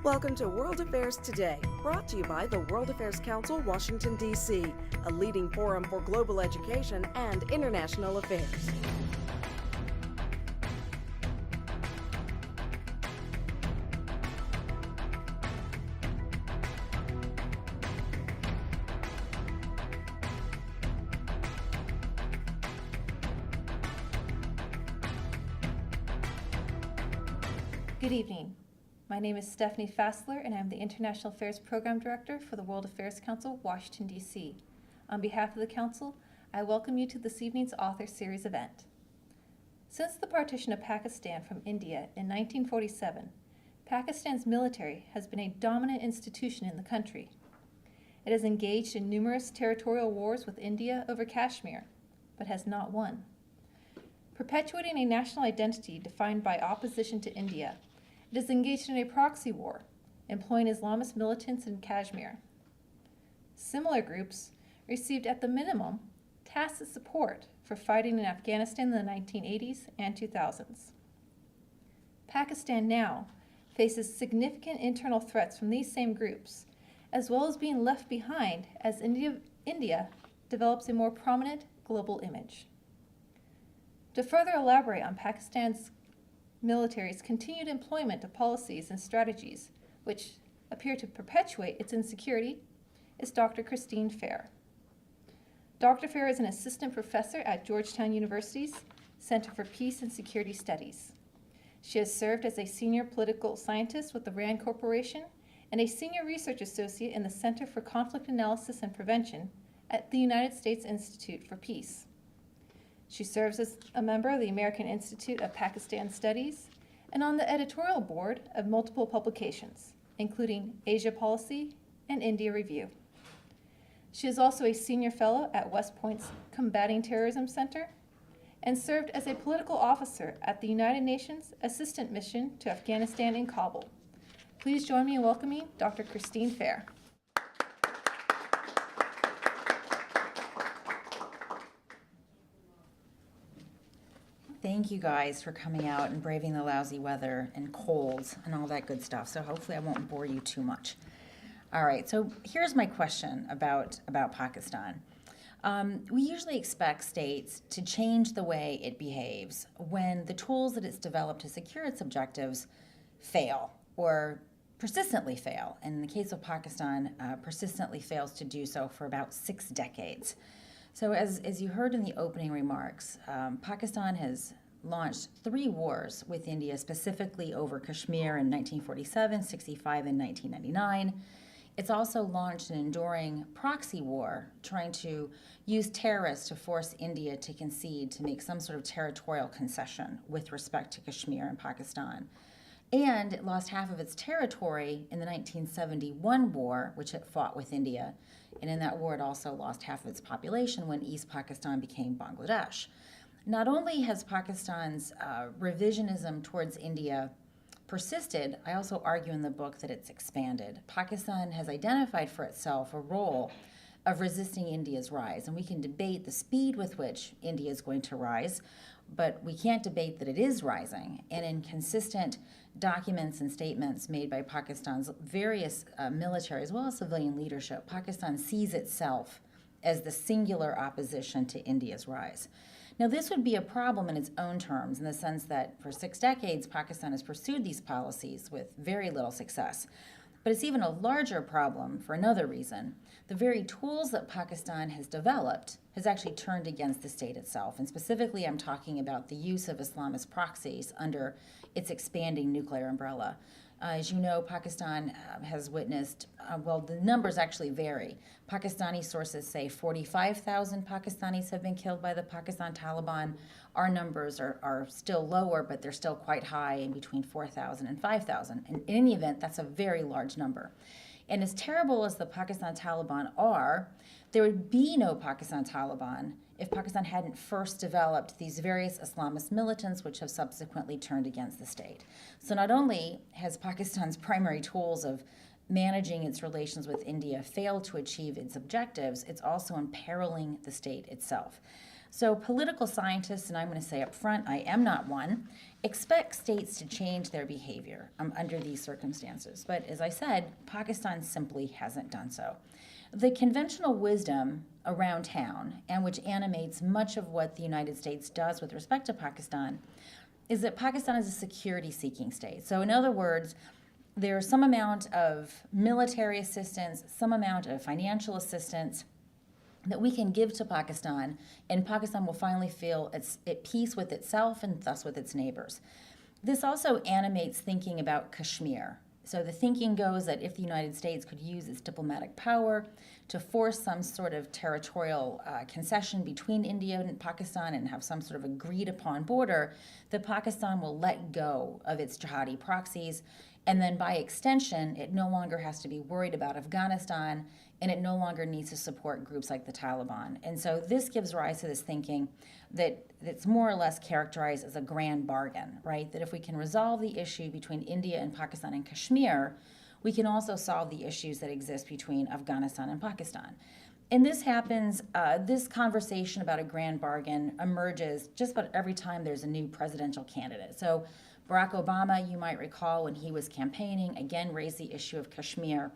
Welcome to World Affairs Today, brought to you by the World Affairs Council, Washington, D.C., a leading forum for global education and international affairs. Good evening. My name is Stephanie Fassler, and I'm the International Affairs Program Director for the World Affairs Council, Washington, D.C. On behalf of the Council, I welcome you to this evening's Author Series event. Since the partition of Pakistan from India in 1947, Pakistan's military has been a dominant institution in the country. It has engaged in numerous territorial wars with India over Kashmir, but has not won. Perpetuating a national identity defined by opposition to India, it is engaged in a proxy war, employing Islamist militants in Kashmir. Similar groups received, at the minimum, tacit support for fighting in Afghanistan in the 1980s and 2000s. Pakistan now faces significant internal threats from these same groups, as well as being left behind as India develops a more prominent global image. To further elaborate on Pakistan's military's continued employment of policies and strategies which appear to perpetuate its insecurity is Dr. Christine Fair. Dr. Fair is an assistant professor at Georgetown University's Center for Peace and Security Studies. She has served as a senior political scientist with the RAND Corporation and a senior research associate in the Center for Conflict Analysis and Prevention at the United States Institute for Peace. She serves as a member of the American Institute of Pakistan Studies and on the editorial board of multiple publications, including Asia Policy and India Review. She is also a senior fellow at West Point's Combating Terrorism Center and served as a political officer at the United Nations Assistant Mission to Afghanistan in Kabul. Please join me in welcoming Dr. Christine Fair. Thank you guys for coming out and braving the lousy weather and colds and all that good stuff. So hopefully I won't bore you too much. All right, so here's my question about Pakistan. We usually expect states to change the way it behaves when the tools that it's developed to secure its objectives fail or persistently fail. And in the case of Pakistan, persistently fails to do so for about 6 decades. So as you heard in the opening remarks, Pakistan has launched 3 wars with India, specifically over Kashmir in 1947, 65, and 1999. It's also launched an enduring proxy war, trying to use terrorists to force India to concede, to make some sort of territorial concession with respect to Kashmir and Pakistan. And it lost half of its territory in the 1971 war, which it fought with India. And in that war, it also lost half of its population when East Pakistan became Bangladesh. Not only has Pakistan's revisionism towards India persisted, I also argue in the book that it's expanded. Pakistan has identified for itself a role of resisting India's rise, and we can debate the speed with which India is going to rise, but we can't debate that it is rising. And in consistent documents and statements made by Pakistan's various military as well as civilian leadership, Pakistan sees itself as the singular opposition to India's rise. Now, this would be a problem in its own terms in the sense that for 6 decades, Pakistan has pursued these policies with very little success. But it's even a larger problem for another reason. The very tools that Pakistan has developed has actually turned against the state itself. And specifically, I'm talking about the use of Islamist proxies under its expanding nuclear umbrella. As you know, Pakistan has witnessed, the numbers actually vary. Pakistani sources say 45,000 Pakistanis have been killed by the Pakistan Taliban. Our numbers are still lower, but they're still quite high, in between 4,000 and 5,000. And in any event, that's a very large number. And as terrible as the Pakistan Taliban are, there would be no Pakistan Taliban if Pakistan hadn't first developed these various Islamist militants, which have subsequently turned against the state. So not only has Pakistan's primary tools of managing its relations with India failed to achieve its objectives, it's also imperiling the state itself. So political scientists, and I'm going to say up front, I am not one, expect states to change their behavior under these circumstances. But as I said, Pakistan simply hasn't done so. The conventional wisdom around town, and which animates much of what the United States does with respect to Pakistan, is that Pakistan is a security-seeking state. So in other words, there's some amount of military assistance, some amount of financial assistance that we can give to Pakistan, and Pakistan will finally feel at peace with itself and thus with its neighbors. This also animates thinking about Kashmir. So the thinking goes that if the United States could use its diplomatic power to force some sort of territorial concession between India and Pakistan and have some sort of agreed upon border, that Pakistan will let go of its jihadi proxies. And then by extension, it no longer has to be worried about Afghanistan, and it no longer needs to support groups like the Taliban. And so this gives rise to this thinking that it's more or less characterized as a grand bargain, right? That if we can resolve the issue between India and Pakistan and Kashmir, we can also solve the issues that exist between Afghanistan and Pakistan. And this happens, this conversation about a grand bargain emerges just about every time there's a new presidential candidate. So Barack Obama, you might recall, when he was campaigning, again raised the issue of Kashmir.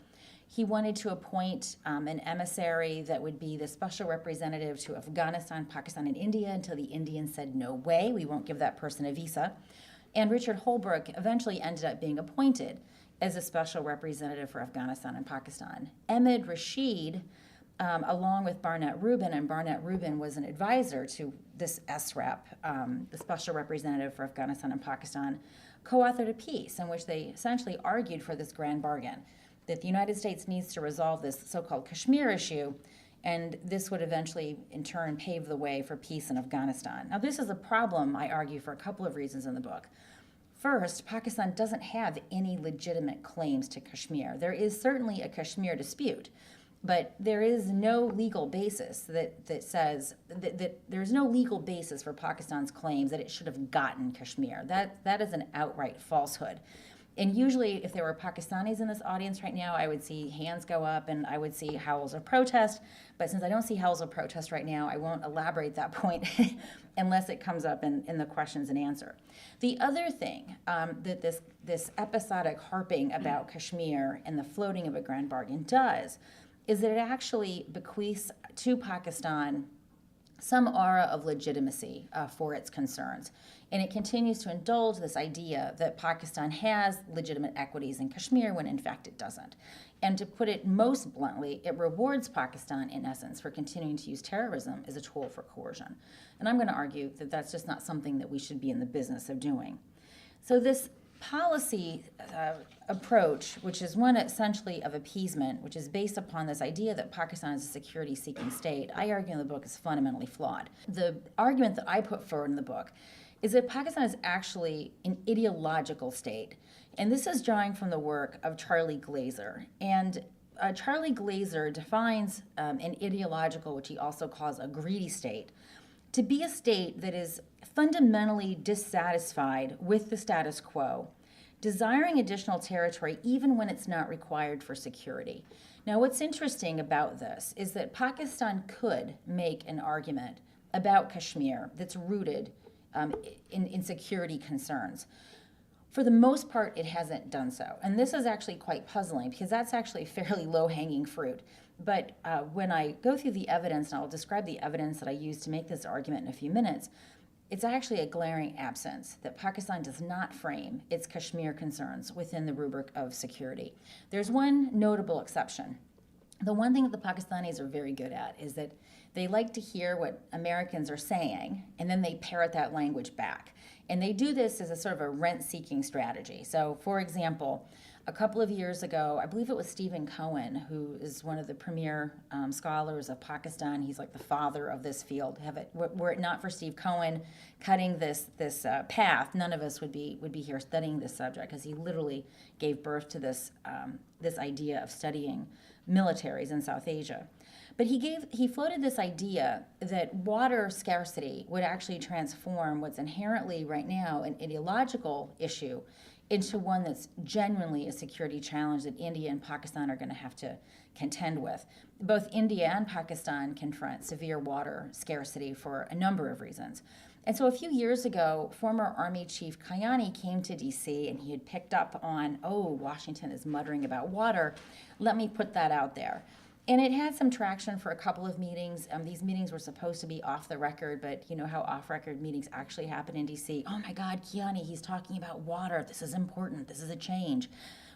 He wanted to appoint an emissary that would be the special representative to Afghanistan, Pakistan, and India until the Indians said, no way, we won't give that person a visa. And Richard Holbrooke eventually ended up being appointed as a special representative for Afghanistan and Pakistan. Ahmed Rashid, along with Barnett Rubin, and Barnett Rubin was an advisor to this SREP, the special representative for Afghanistan and Pakistan, co-authored a piece in which they essentially argued for this grand bargain, that the United States needs to resolve this so-called Kashmir issue, and this would eventually, in turn, pave the way for peace in Afghanistan. Now, this is a problem, I argue, for a couple of reasons in the book. First, Pakistan doesn't have any legitimate claims to Kashmir. There is certainly a Kashmir dispute, but there is no legal basis that says that there's no legal basis for Pakistan's claims that it should have gotten Kashmir. That is an outright falsehood. And usually, if there were Pakistanis in this audience right now, I would see hands go up and I would see howls of protest. But since I don't see howls of protest right now, I won't elaborate that point unless it comes up in the questions and answer. The other thing that this episodic harping about Kashmir and the floating of a grand bargain does is that it actually bequeaths to Pakistan some aura of legitimacy for its concerns. And it continues to indulge this idea that Pakistan has legitimate equities in Kashmir when in fact it doesn't. And to put it most bluntly, it rewards Pakistan in essence for continuing to use terrorism as a tool for coercion. And I'm going to argue that that's just not something that we should be in the business of doing. So this policy approach, which is one essentially of appeasement, which is based upon this idea that Pakistan is a security-seeking state, I argue in the book is fundamentally flawed. The argument that I put forward in the book is that Pakistan is actually an ideological state. And this is drawing from the work of Charlie Glazer. And Charlie Glazer defines an ideological, which he also calls a greedy state, to be a state that is fundamentally dissatisfied with the status quo, desiring additional territory even when it's not required for security. Now, what's interesting about this is that Pakistan could make an argument about Kashmir that's rooted in security concerns. For the most part, it hasn't done so. And this is actually quite puzzling because that's actually fairly low-hanging fruit. But when I go through the evidence, and I'll describe the evidence that I used to make this argument in a few minutes, it's actually a glaring absence that Pakistan does not frame its Kashmir concerns within the rubric of security. There's one notable exception. The one thing that the Pakistanis are very good at is that they like to hear what Americans are saying, and then they parrot that language back. And they do this as a sort of a rent-seeking strategy. So, for example, a couple of years ago, I believe it was Stephen Cohen, who is one of the premier scholars of Pakistan. He's like the father of this field. Were it not for Steve Cohen cutting this path, none of us would be here studying this subject, because he literally gave birth to this idea of studying militaries in South Asia. But he floated this idea that water scarcity would actually transform what's inherently right now an ideological issue into one that's genuinely a security challenge that India and Pakistan are going to have to contend with. Both India and Pakistan confront severe water scarcity for a number of reasons. And so a few years ago, former Army Chief Kayani came to DC and he had picked up on, oh, Washington is muttering about water. Let me put that out there. And it had some traction for a couple of meetings. These meetings were supposed to be off the record, but you know how off-record meetings actually happen in DC. Oh my God, Kayani, he's talking about water. This is important. This is a change.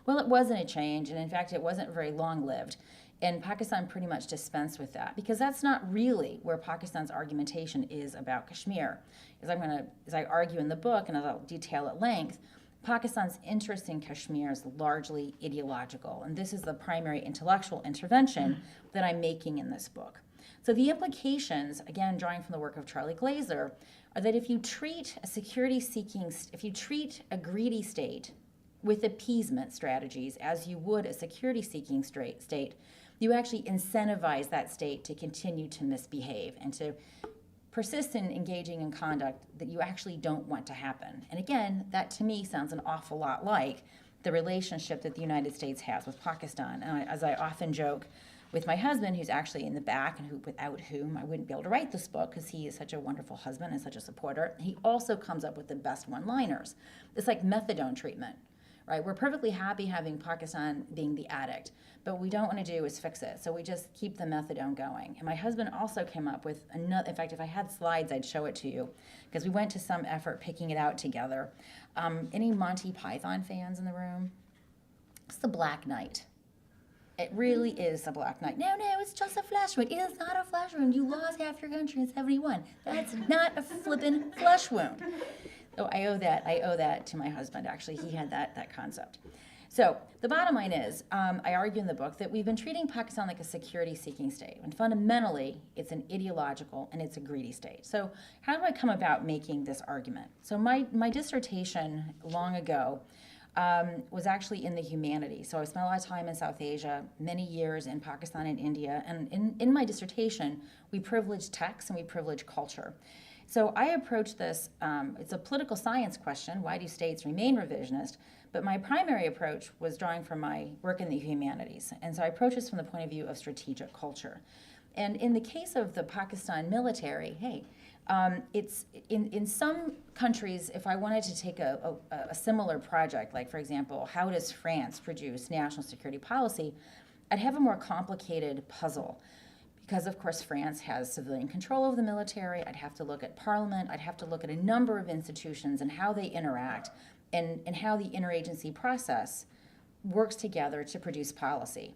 Well, it wasn't a change, and in fact, it wasn't very long-lived. And Pakistan pretty much dispensed with that because that's not really where Pakistan's argumentation is about Kashmir. As I argue in the book and as I'll detail at length, Pakistan's interest in Kashmir is largely ideological, and this is the primary intellectual intervention that I'm making in this book. So the implications, again, drawing from the work of Charlie Glazer, are that if you treat a greedy state with appeasement strategies as you would a security-seeking state, you actually incentivize that state to continue to misbehave and to persist in engaging in conduct that you actually don't want to happen. And again, that to me sounds an awful lot like the relationship that the United States has with Pakistan. And as I often joke with my husband, who's actually in the back and without whom I wouldn't be able to write this book because he is such a wonderful husband and such a supporter, he also comes up with the best one-liners. It's like methadone treatment. Right? We're perfectly happy having Pakistan being the addict, but what we don't want to do is fix it. So we just keep the methadone going. And my husband also came up with another, in fact, if I had slides, I'd show it to you, because we went to some effort picking it out together. Any Monty Python fans in the room? It's the Black Knight. It really is the Black Knight. No, it's just a flesh wound. It is not a flesh wound. You lost half your country in 71. That's not a flippin' flesh wound. So I owe that to my husband, actually. He had that concept. So the bottom line is, I argue in the book that we've been treating Pakistan like a security-seeking state, when fundamentally it's an ideological and it's a greedy state. So how do I come about making this argument? So my dissertation long ago was actually in the humanities. So I spent a lot of time in South Asia, many years in Pakistan and India, and in my dissertation, we privilege text and we privilege culture. So I approach this, it's a political science question, why do states remain revisionist? But my primary approach was drawing from my work in the humanities. And so I approach this from the point of view of strategic culture. And in the case of the Pakistan military, it's in some countries, if I wanted to take a similar project, like for example, how does France produce national security policy, I'd have a more complicated puzzle. Because, of course, France has civilian control of the military. I'd have to look at parliament. I'd have to look at a number of institutions and how they interact and how the interagency process works together to produce policy.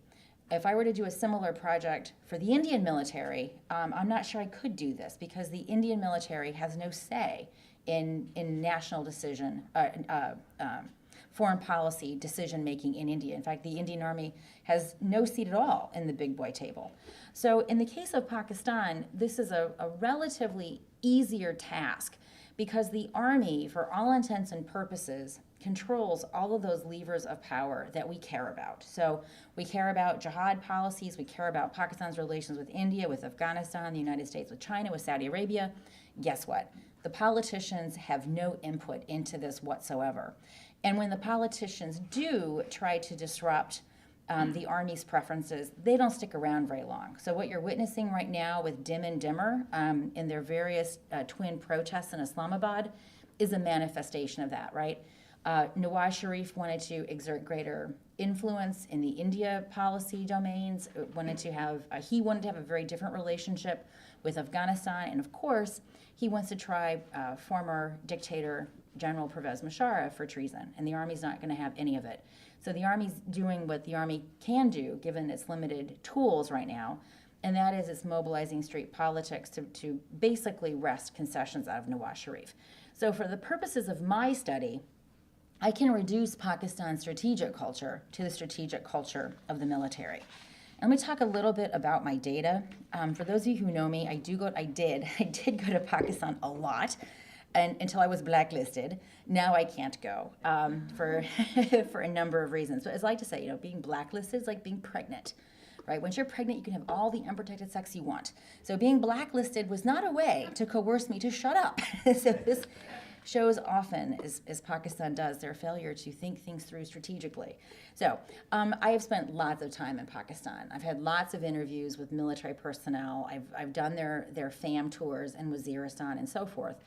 If I were to do a similar project for the Indian military, I'm not sure I could do this because the Indian military has no say in national decision, foreign policy decision-making in India. In fact, the Indian Army has no seat at all in the big boy table. So in the case of Pakistan, this is a relatively easier task because the Army, for all intents and purposes, controls all of those levers of power that we care about. So we care about jihad policies, we care about Pakistan's relations with India, with Afghanistan, the United States with China, with Saudi Arabia. Guess what? The politicians have no input into this whatsoever. And when the politicians do try to disrupt the Army's preferences, they don't stick around very long. So what you're witnessing right now with Dim and Dimmer in their various twin protests in Islamabad is a manifestation of that, right? Nawaz Sharif wanted to exert greater influence in the India policy domains, he wanted to have a very different relationship with Afghanistan, and of course, he wants to try former dictator General Pervez Musharraf for treason, and the Army's not going to have any of it. So the Army's doing what the Army can do, given its limited tools right now, and that is it's mobilizing street politics to basically wrest concessions out of Nawaz Sharif. So for the purposes of my study, I can reduce Pakistan's strategic culture to the strategic culture of the military. And let me talk a little bit about my data. For those of you who know me, I did go to Pakistan a lot. And until I was blacklisted. Now I can't go for for a number of reasons. But as I like to say, being blacklisted is like being pregnant, right? Once you're pregnant, you can have all the unprotected sex you want. So being blacklisted was not a way to coerce me to shut up. So shows often, as Pakistan does, their failure to think things through strategically. So I have spent lots of time in Pakistan. I've had lots of interviews with military personnel. I've done their FAM tours in Waziristan and so forth.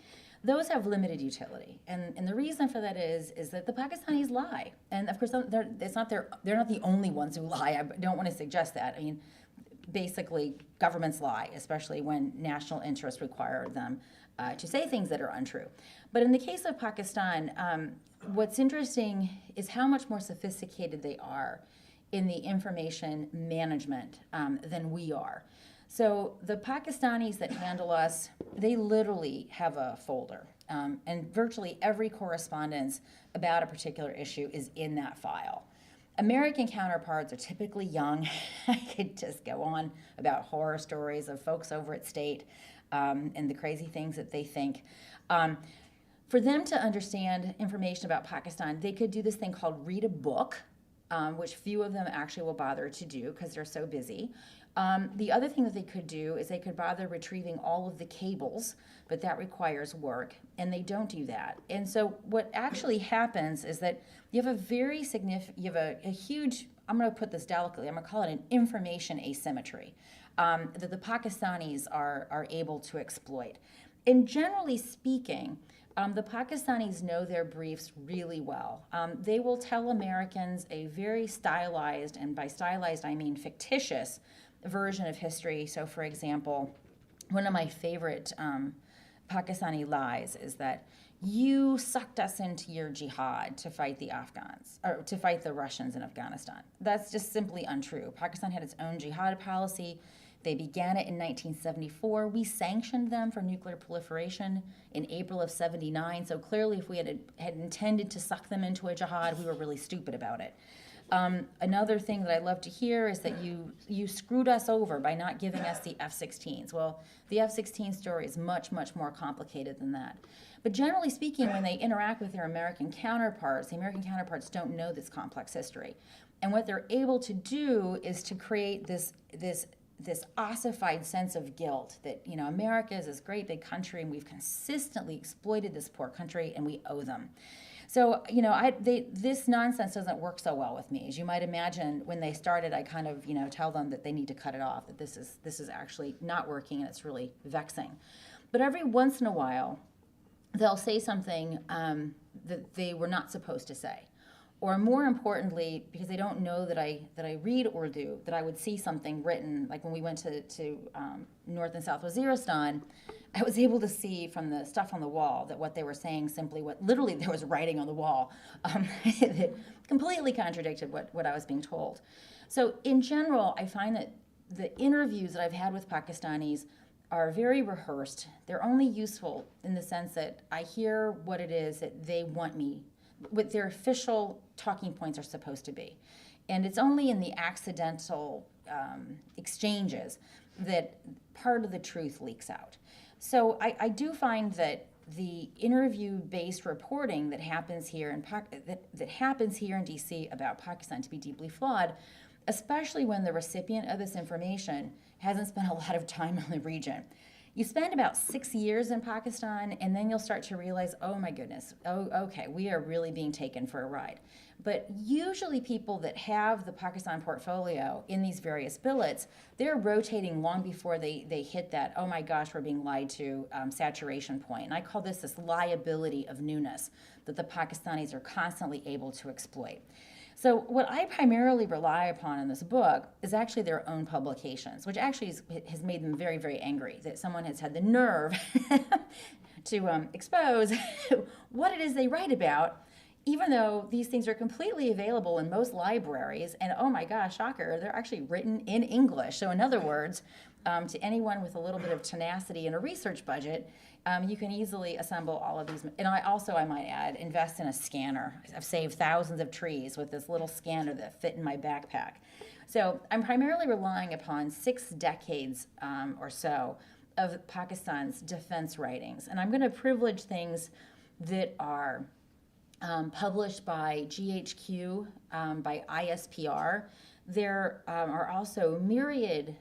Those have limited utility, and the reason for that is that the Pakistanis lie, and of course they're not the only ones who lie. I don't want to suggest that. I mean, basically governments lie, especially when national interests require them to say things that are untrue. But in the case of Pakistan, what's interesting is how much more sophisticated they are in the information management than we are. So the Pakistanis that handle us, they literally have a folder, and virtually every correspondence about a particular issue is in that file. American counterparts are typically young. I could just go on about horror stories of folks over at State and the crazy things that they think. For them to understand information about Pakistan, they could do this thing called read a book, which few of them actually will bother to do because they're so busy. The other thing that they could do is they could bother retrieving all of the cables, but that requires work, and they don't do that. And so what actually happens is that you have a very significant, you have a huge, I'm going to put this delicately, I'm going to call it an information asymmetry that the Pakistanis are able to exploit. And generally speaking, the Pakistanis know their briefs really well. They will tell Americans a very stylized, and by stylized I mean fictitious, version of history. So, for example, one of my favorite Pakistani lies is that you sucked us into your jihad to fight the Afghans, or to fight the Russians in Afghanistan. That's just simply untrue. Pakistan had its own jihad policy. They began it in 1974. We sanctioned them for nuclear proliferation in April of 79. So clearly, if we had intended to suck them into a jihad, we were really stupid about it. Another thing that I love to hear is that you screwed us over by not giving us the F-16s. Well, the F-16 story is much, much more complicated than that. But generally speaking, when they interact with their American counterparts, the American counterparts don't know this complex history. And what they're able to do is to create this ossified sense of guilt that, you know, America is this great big country and we've consistently exploited this poor country and we owe them. So, you know, this nonsense doesn't work so well with me. As you might imagine, when they started, I kind of, you know, tell them that they need to cut it off, that this is actually not working and it's really vexing. But every once in a while, they'll say something that they were not supposed to say. Or more importantly, because they don't know that I read Urdu, that I would see something written, like when we went to North and South Waziristan, I was able to see from the stuff on the wall that what they were saying simply what literally there was writing on the wall that completely contradicted what I was being told. So in general, I find that the interviews that I've had with Pakistanis are very rehearsed. They're only useful in the sense that I hear what it is that they want me, what their official talking points are supposed to be. And it's only in the accidental exchanges that part of the truth leaks out. So I do find that the interview-based reporting that happens here in that happens here in DC about Pakistan to be deeply flawed, especially when the recipient of this information hasn't spent a lot of time in the region. You spend about 6 years in Pakistan, and then you'll start to realize, oh my goodness, oh, okay, we are really being taken for a ride. But usually people that have the Pakistan portfolio in these various billets, they're rotating long before they hit that, oh my gosh, we're being lied to saturation point. And I call this liability of newness that the Pakistanis are constantly able to exploit. So what I primarily rely upon in this book is actually their own publications, which actually has made them very, very angry that someone has had the nerve to expose what it is they write about, even though these things are completely available in most libraries. And oh my gosh, shocker, they're actually written in English. So in other words, to anyone with a little bit of tenacity and a research budget, you can easily assemble all of these. And I might add, invest in a scanner. I've saved thousands of trees with this little scanner that fit in my backpack. So I'm primarily relying upon 6 decades or so of Pakistan's defense writings. And I'm going to privilege things that are published by GHQ, by ISPR. There are also myriad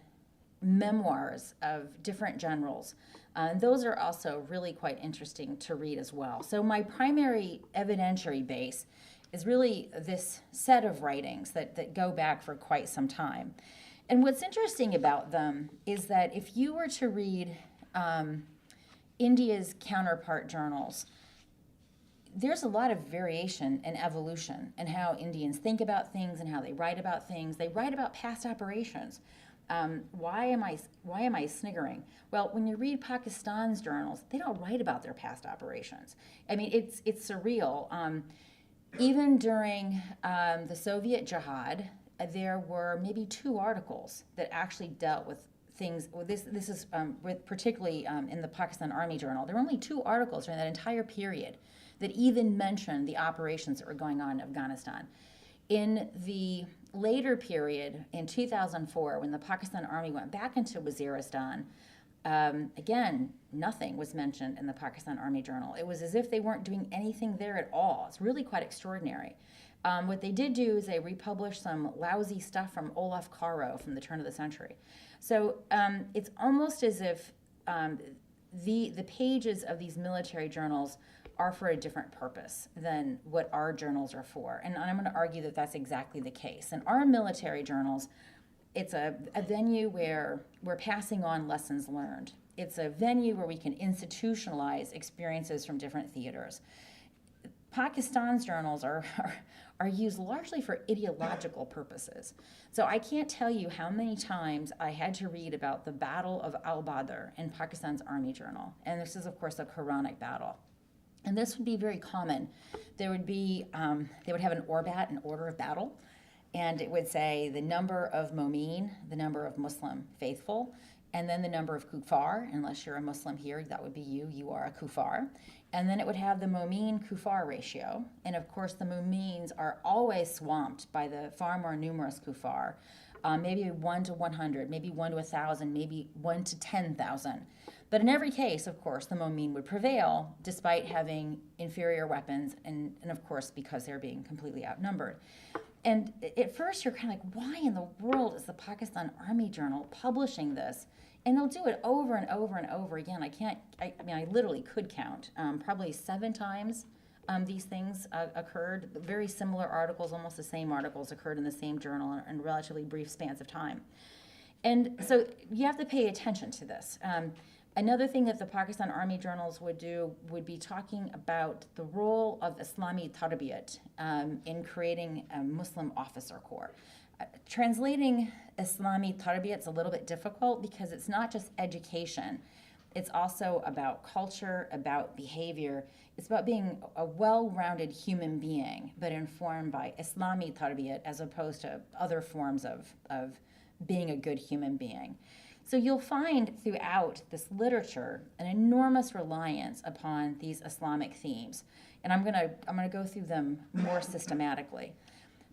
memoirs of different generals. And those are also really quite interesting to read as well. So my primary evidentiary base is really this set of writings that go back for quite some time. And what's interesting about them is that if you were to read India's counterpart journals, there's a lot of variation and evolution in how Indians think about things and how they write about things. They write about past operations. Why am I sniggering? Well, when you read Pakistan's journals, they don't write about their past operations. I mean, it's surreal. Even during the Soviet Jihad, there were maybe 2 articles that actually dealt with things. This is particularly in the Pakistan Army Journal. There were only 2 articles during that entire period that even mentioned the operations that were going on in Afghanistan. In the later period, in 2004, when the Pakistan Army went back into Waziristan, again, nothing was mentioned in the Pakistan Army Journal. It was as if they weren't doing anything there at all. It's really quite extraordinary. What they did do is they republished some lousy stuff from Olaf Caro from the turn of the century. So it's almost as if the pages of these military journals are for a different purpose than what our journals are for. And I'm going to argue that that's exactly the case. In our military journals, it's a venue where we're passing on lessons learned. It's a venue where we can institutionalize experiences from different theaters. Pakistan's journals are used largely for ideological purposes. So I can't tell you how many times I had to read about the Battle of Al-Badr in Pakistan's Army Journal. And this is, of course, a Quranic battle. And this would be very common. There would be, they would have an orbat, an order of battle, and it would say the number of Momin, the number of Muslim faithful, and then the number of kuffar. Unless you're a Muslim here, that would be you are a kuffar. And then it would have the Momin-kuffar ratio. And of course, the Momins are always swamped by the far more numerous kuffar, maybe 1 to 100, maybe 1 to 1,000, maybe 1 to 10,000. But in every case, of course, the Momin would prevail despite having inferior weapons and of course, because they're being completely outnumbered. And at first, you're kind of like, why in the world is the Pakistan Army Journal publishing this? And they'll do it over and over and over again. I literally could count. Probably 7 times these things occurred. Very similar articles, almost the same articles occurred in the same journal in relatively brief spans of time. And so you have to pay attention to this. Another thing that the Pakistan Army Journals would do would be talking about the role of Islami Tarbiyat in creating a Muslim officer corps. Translating Islami Tarbiyat is a little bit difficult because it's not just education. It's also about culture, about behavior. It's about being a well-rounded human being, but informed by Islami Tarbiyat as opposed to other forms of being a good human being. So you'll find throughout this literature an enormous reliance upon these Islamic themes. And I'm gonna go through them more systematically.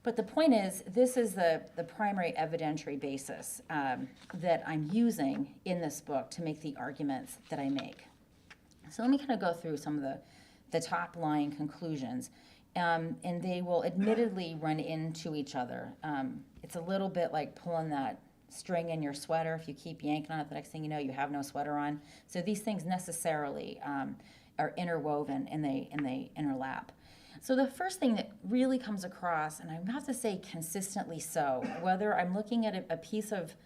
But the point is, this is the primary evidentiary basis that I'm using in this book to make the arguments that I make. So let me kind of go through some of the top line conclusions. And they will admittedly run into each other. It's a little bit like pulling that string in your sweater. If you keep yanking on it, the next thing you know, you have no sweater on. So these things necessarily are interwoven and they interlap. So the first thing that really comes across, and I have to say consistently so, whether I'm looking at a piece of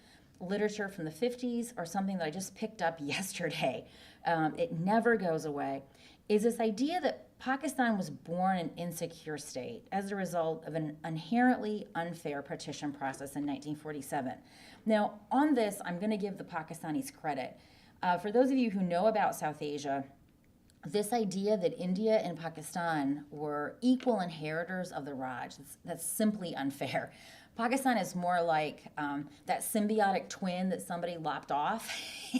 literature from the 50s or something that I just picked up yesterday, it never goes away, is this idea that Pakistan was born an insecure state as a result of an inherently unfair partition process in 1947. Now, on this, I'm going to give the Pakistanis credit. For those of you who know about South Asia, this idea that India and Pakistan were equal inheritors of the Raj, that's simply unfair. Pakistan is more like that symbiotic twin that somebody lopped off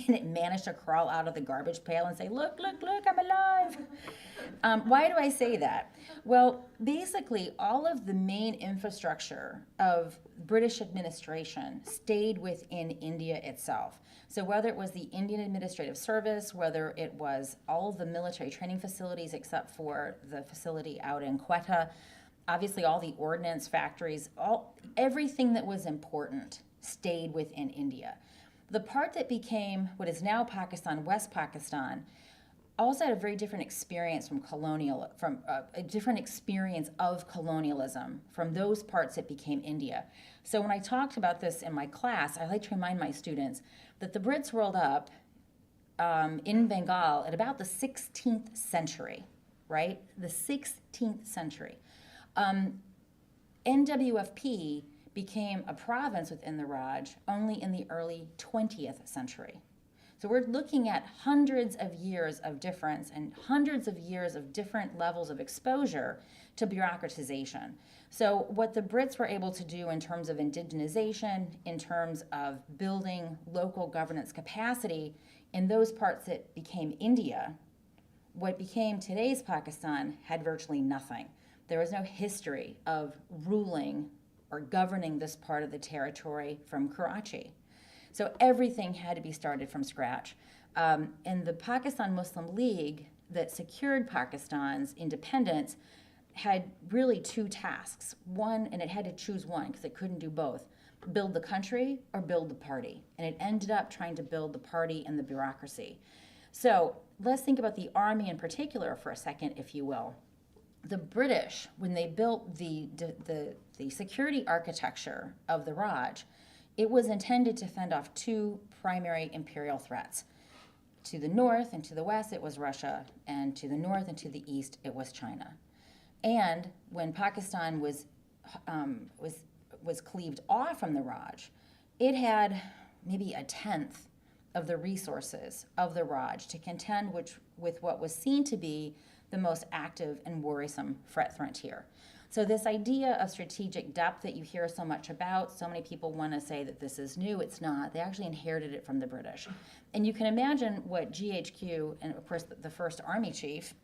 and it managed to crawl out of the garbage pail and say, look, look, look, I'm alive. Why do I say that? Well, basically, all of the main infrastructure of British administration stayed within India itself. So whether it was the Indian Administrative Service, whether it was all of the military training facilities except for the facility out in Quetta, obviously all the ordnance factories, everything that was important stayed within India. The part that became what is now Pakistan, West Pakistan, also had a very different experience from a different experience of colonialism from those parts that became India. So when I talked about this in my class, I like to remind my students that the Brits rolled up in Bengal at about the 16th century, right? The 16th century. NWFP became a province within the Raj only in the early 20th century. So we're looking at hundreds of years of difference and hundreds of years of different levels of exposure to bureaucratization. So what the Brits were able to do in terms of indigenization, in terms of building local governance capacity in those parts that became India, what became today's Pakistan had virtually nothing. There was no history of ruling or governing this part of the territory from Karachi. So everything had to be started from scratch. And the Pakistan Muslim League that secured Pakistan's independence had really two tasks. One, and it had to choose one because it couldn't do both, build the country or build the party. And it ended up trying to build the party and the bureaucracy. So let's think about the army in particular for a second, if you will. The British, when they built the security architecture of the Raj, it was intended to fend off two primary imperial threats. To the north and to the west, it was Russia, and to the north and to the east, it was China. And when Pakistan was cleaved off from the Raj, it had maybe a tenth of the resources of the Raj to contend with what was seen to be the most active and worrisome threat frontier. So this idea of strategic depth that you hear so much about, so many people want to say that this is new. It's not. They actually inherited it from the British. And you can imagine what GHQ, and of course the first army chief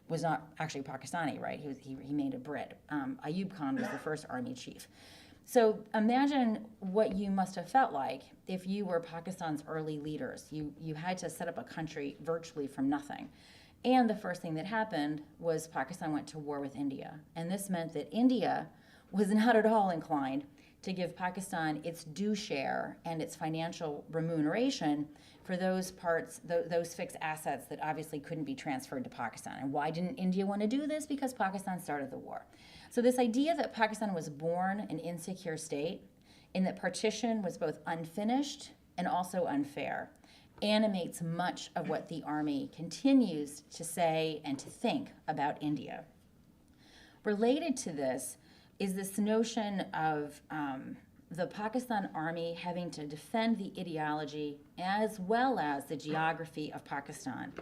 was not actually Pakistani, right? He made a Brit. Ayub Khan was the first army chief. So imagine what you must have felt like if you were Pakistan's early leaders. You had to set up a country virtually from nothing. And the first thing that happened was Pakistan went to war with India. And this meant that India was not at all inclined to give Pakistan its due share and its financial remuneration for those parts, those fixed assets that obviously couldn't be transferred to Pakistan. And why didn't India want to do this? Because Pakistan started the war. So this idea that Pakistan was born an insecure state and that partition was both unfinished and also unfair animates much of what the Army continues to say and to think about India. Related to this is this notion of the Pakistan Army having to defend the ideology as well as the geography of Pakistan.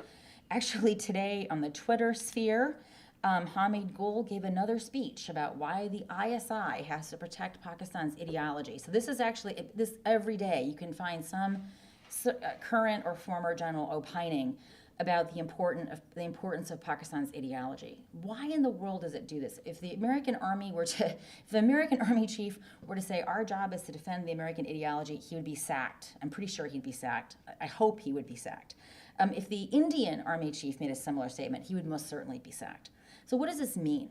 Actually, today on the Twitter sphere, Hamid Gul gave another speech about why the ISI has to protect Pakistan's ideology. So this is actually, this every day you can find some current or former general opining about the importance of Pakistan's ideology. Why in the world does it do this? If the American Army if the American Army chief were to say our job is to defend the American ideology, he would be sacked. I'm pretty sure he'd be sacked. I hope he would be sacked. If the Indian Army chief made a similar statement, he would most certainly be sacked. So what does this mean?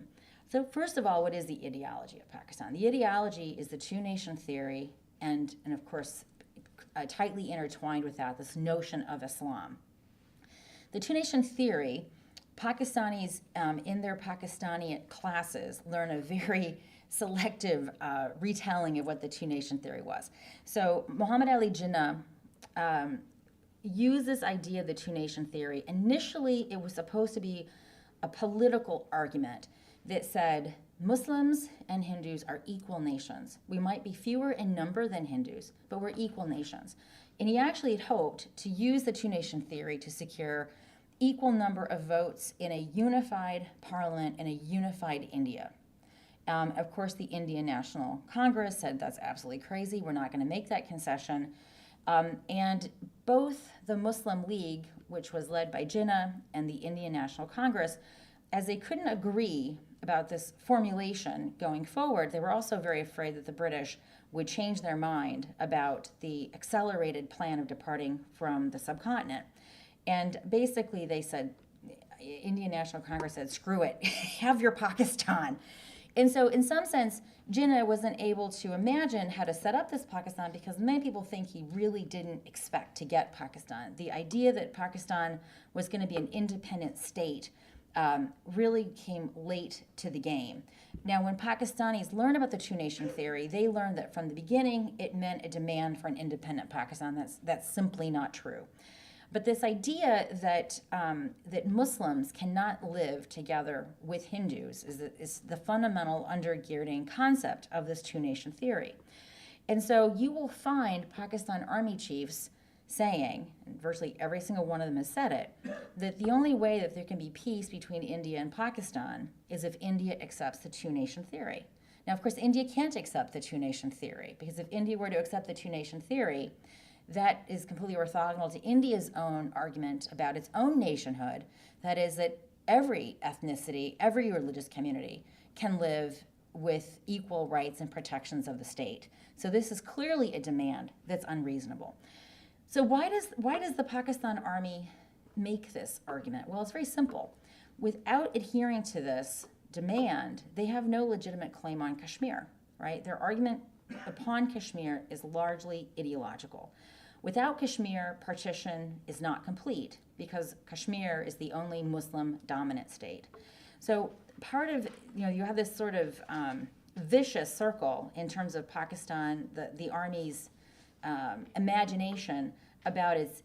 So first of all, what is the ideology of Pakistan? The ideology is the two-nation theory and of course, tightly intertwined with that, this notion of Islam. The two-nation theory, Pakistanis in their Pakistani classes learn a very selective retelling of what the two-nation theory was. So Muhammad Ali Jinnah used this idea of the two-nation theory. Initially, it was supposed to be a political argument that said Muslims and Hindus are equal nations. We might be fewer in number than Hindus, but we're equal nations. And he actually had hoped to use the two-nation theory to secure equal number of votes in a unified parliament in a unified India. Of course, the Indian National Congress said that's absolutely crazy. We're not going to make that concession. And both the Muslim League, which was led by Jinnah, and the Indian National Congress, as they couldn't agree about this formulation going forward, they were also very afraid that the British would change their mind about the accelerated plan of departing from the subcontinent. And basically they said, Indian National Congress said, screw it, have your Pakistan. And so in some sense, Jinnah wasn't able to imagine how to set up this Pakistan because many people think he really didn't expect to get Pakistan. The idea that Pakistan was going to be an independent state really came late to the game. Now, when Pakistanis learn about the two-nation theory, they learn that from the beginning it meant a demand for an independent Pakistan. That's simply not true. But this idea that that Muslims cannot live together with Hindus is the fundamental undergirding concept of this two-nation theory. And so you will find Pakistan army chiefs saying, and virtually every single one of them has said it, that the only way that there can be peace between India and Pakistan is if India accepts the two-nation theory. Now, of course, India can't accept the two-nation theory, because if India were to accept the two-nation theory, that is completely orthogonal to India's own argument about its own nationhood. That is, that every ethnicity, every religious community can live with equal rights and protections of the state. So this is clearly a demand that's unreasonable. So why does the Pakistan army make this argument? Well, it's very simple. Without adhering to this demand, they have no legitimate claim on Kashmir, right? Their argument upon Kashmir is largely ideological. Without Kashmir, partition is not complete because Kashmir is the only Muslim dominant state. So part of, you have this sort of vicious circle in terms of Pakistan, the army's imagination about its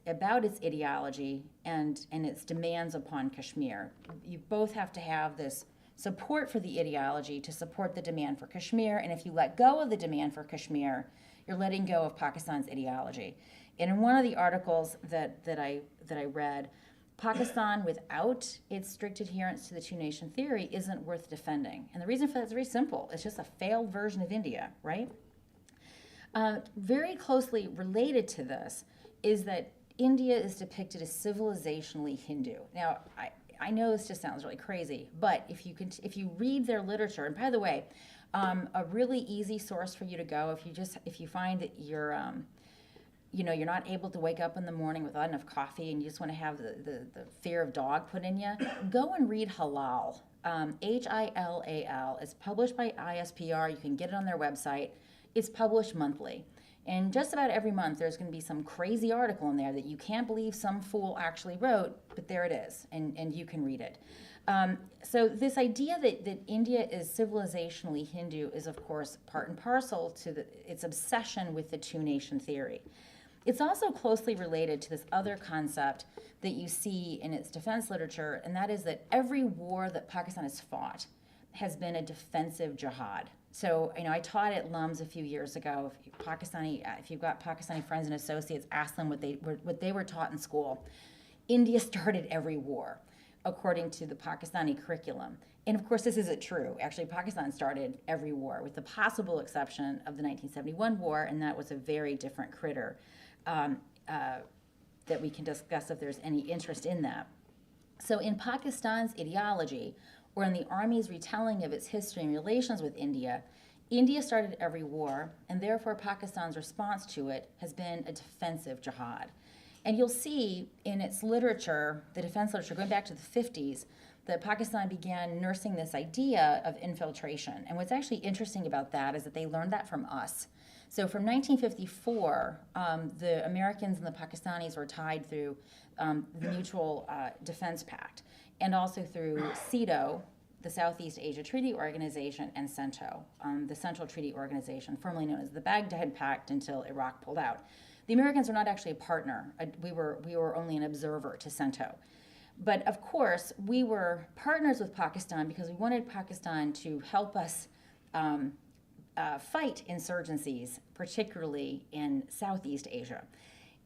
ideology and its demands upon Kashmir. You both have to have this support for the ideology to support the demand for Kashmir, and if you let go of the demand for Kashmir, you're letting go of Pakistan's ideology. And in one of the articles that I read, Pakistan, without its strict adherence to the two-nation theory, isn't worth defending. And the reason for that is very simple. It's just a failed version of India, right? Very closely related to this is that India is depicted as civilizationally Hindu. Now, I know this just sounds really crazy, but if you read their literature, and by the way, a really easy source for you to go if you find that you're not able to wake up in the morning without enough coffee and you just want to have the fear of dog put in you, go and read Hilal. Hilal. It's published by ISPR. You can get it on their website. It's published monthly. And just about every month, there's going to be some crazy article in there that you can't believe some fool actually wrote, but there it is, and you can read it. So this idea that India is civilizationally Hindu is, of course, part and parcel to its obsession with the two-nation theory. It's also closely related to this other concept that you see in its defense literature, and that is that every war that Pakistan has fought has been a defensive jihad. So, I taught at LUMS a few years ago. If you've got Pakistani friends and associates, ask them what they were taught in school. India started every war, according to the Pakistani curriculum. And of course, this isn't true. Actually, Pakistan started every war, with the possible exception of the 1971 war, and that was a very different critter that we can discuss if there's any interest in that. So in Pakistan's ideology, or in the Army's retelling of its history and relations with India, India started every war, and therefore Pakistan's response to it has been a defensive jihad. And you'll see in its literature, the defense literature, going back to the 50s, that Pakistan began nursing this idea of infiltration. And what's actually interesting about that is that they learned that from us. So from 1954, the Americans and the Pakistanis were tied through the Mutual Defense Pact, and also through CETO, the Southeast Asia Treaty Organization, and CENTO, the Central Treaty Organization, formerly known as the Baghdad Pact until Iraq pulled out. The Americans were not actually a partner. We were only an observer to CENTO. But of course, we were partners with Pakistan because we wanted Pakistan to help us fight insurgencies, particularly in Southeast Asia.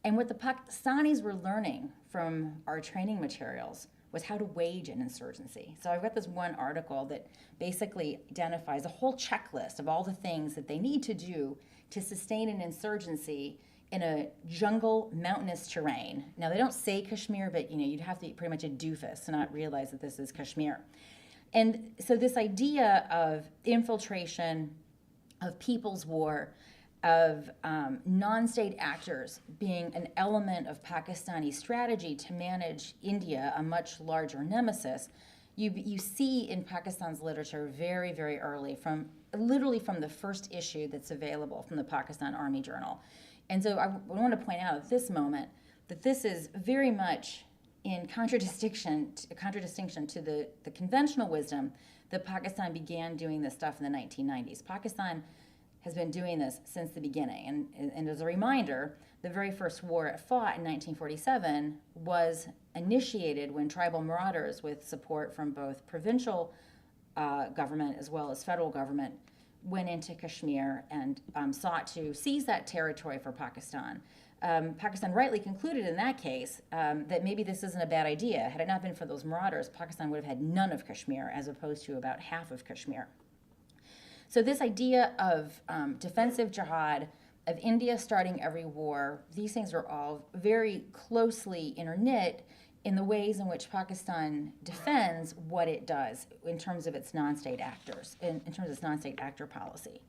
And what the Pakistanis were learning from our training materials was how to wage an insurgency. So I've got this one article that basically identifies a whole checklist of all the things that they need to do to sustain an insurgency in a jungle, mountainous terrain. Now, they don't say Kashmir, but you'd have to be pretty much a doofus to not realize that this is Kashmir. And so this idea of infiltration, of people's war, of non-state actors being an element of Pakistani strategy to manage India, a much larger nemesis, you see in Pakistan's literature very, very early, literally from the first issue that's available from the Pakistan Army Journal. And so I want to point out at this moment that this is very much in contradistinction to the conventional wisdom that Pakistan began doing this stuff in the 1990s. Pakistan has been doing this since the beginning. And as a reminder, the very first war it fought in 1947 was initiated when tribal marauders, with support from both provincial government as well as federal government, went into Kashmir and sought to seize that territory for Pakistan. Pakistan rightly concluded in that case that maybe this isn't a bad idea. Had it not been for those marauders, Pakistan would have had none of Kashmir as opposed to about half of Kashmir. So this idea of defensive jihad, of India starting every war, these things are all very closely interknit in the ways in which Pakistan defends what it does in terms of its non-state actors, in terms of its non-state actor policy.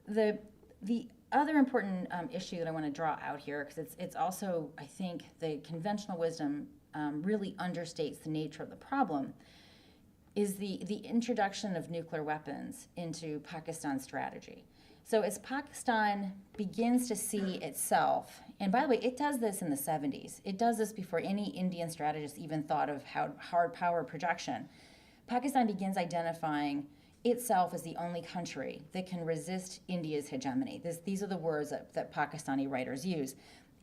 The other important issue that I want to draw out here, because it's also, I think, the conventional wisdom really understates the nature of the problem, is the introduction of nuclear weapons into Pakistan's strategy. So as Pakistan begins to see itself, and by the way, it does this in the 70s. It does this before any Indian strategist even thought of hard power projection. Pakistan begins identifying itself as the only country that can resist India's hegemony. These are the words that Pakistani writers use.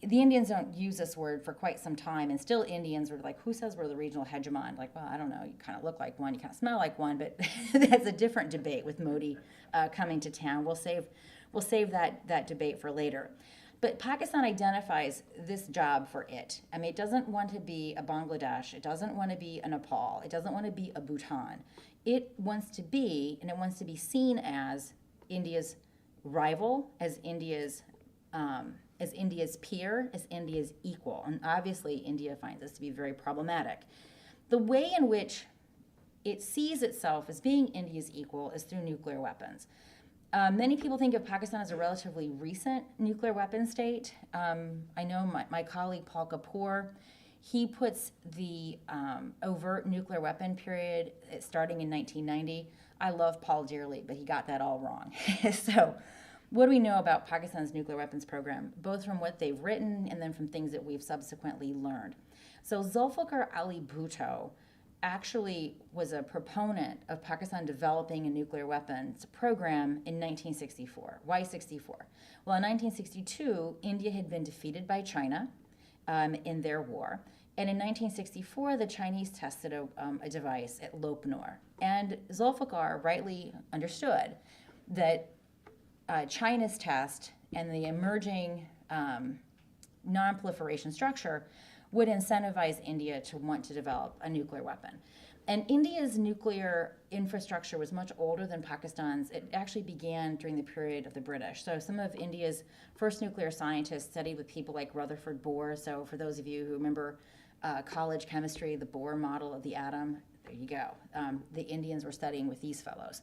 The Indians don't use this word for quite some time, and still Indians are like, who says we're the regional hegemon? Like, well, I don't know, you kind of look like one, you kind of smell like one, but that's a different debate with Modi coming to town. We'll save that debate for later. But Pakistan identifies this job for it. I mean, it doesn't want to be a Bangladesh, it doesn't want to be a Nepal, it doesn't want to be a Bhutan. It wants to be, and it wants to be seen as India's rival, as India's peer, as India's equal. And obviously, India finds this to be very problematic. The way in which it sees itself as being India's equal is through nuclear weapons. Many people think of Pakistan as a relatively recent nuclear weapon state. I know my colleague Paul Kapoor, he puts the overt nuclear weapon period starting in 1990. I love Paul dearly, but he got that all wrong. So what do we know about Pakistan's nuclear weapons program, both from what they've written and then from things that we've subsequently learned? So Zulfikar Ali Bhutto actually was a proponent of Pakistan developing a nuclear weapons program in 1964. Why 64? Well, in 1962, India had been defeated by China in their war. And in 1964, the Chinese tested a device at Lopnor. And Zulfikar rightly understood that China's test and the emerging non-proliferation structure would incentivize India to want to develop a nuclear weapon. And India's nuclear infrastructure was much older than Pakistan's. It actually began during the period of the British. So some of India's first nuclear scientists studied with people like Rutherford Bohr. So for those of you who remember college chemistry, the Bohr model of the atom, there you go. The Indians were studying with these fellows.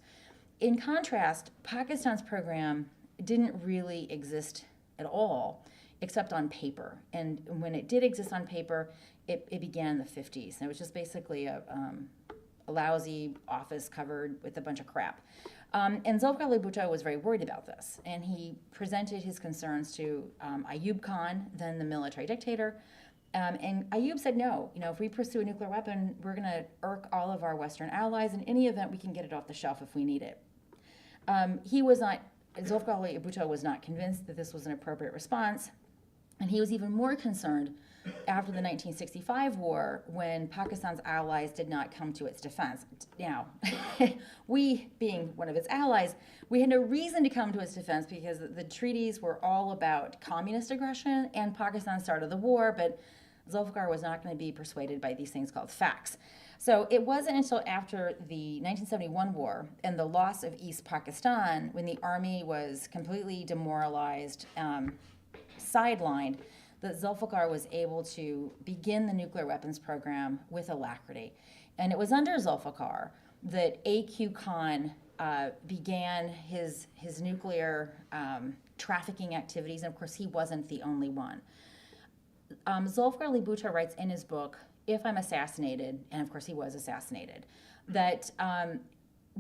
In contrast, Pakistan's program didn't really exist at all, except on paper. And when it did exist on paper, it began in the 50s. And it was just basically a lousy office covered with a bunch of crap. And Zulfikar Ali Bhutto was very worried about this. And he presented his concerns to Ayub Khan, then the military dictator. And Ayub said, no, if we pursue a nuclear weapon, we're going to irk all of our Western allies. In any event, we can get it off the shelf if we need it. Zulfikar Ali Bhutto was not convinced that this was an appropriate response. And he was even more concerned after the 1965 war when Pakistan's allies did not come to its defense. Now, we, being one of its allies, we had no reason to come to its defense because the treaties were all about communist aggression and Pakistan started the war, but Zulfikar was not going to be persuaded by these things called facts. So it wasn't until after the 1971 war and the loss of East Pakistan, when the army was completely demoralized, sidelined, that Zulfikar was able to begin the nuclear weapons program with alacrity. And it was under Zulfikar that A.Q. Khan began his nuclear trafficking activities, and of course he wasn't the only one. Zulfikar Ali Bhutto writes in his book, if I'm assassinated, and of course he was assassinated, that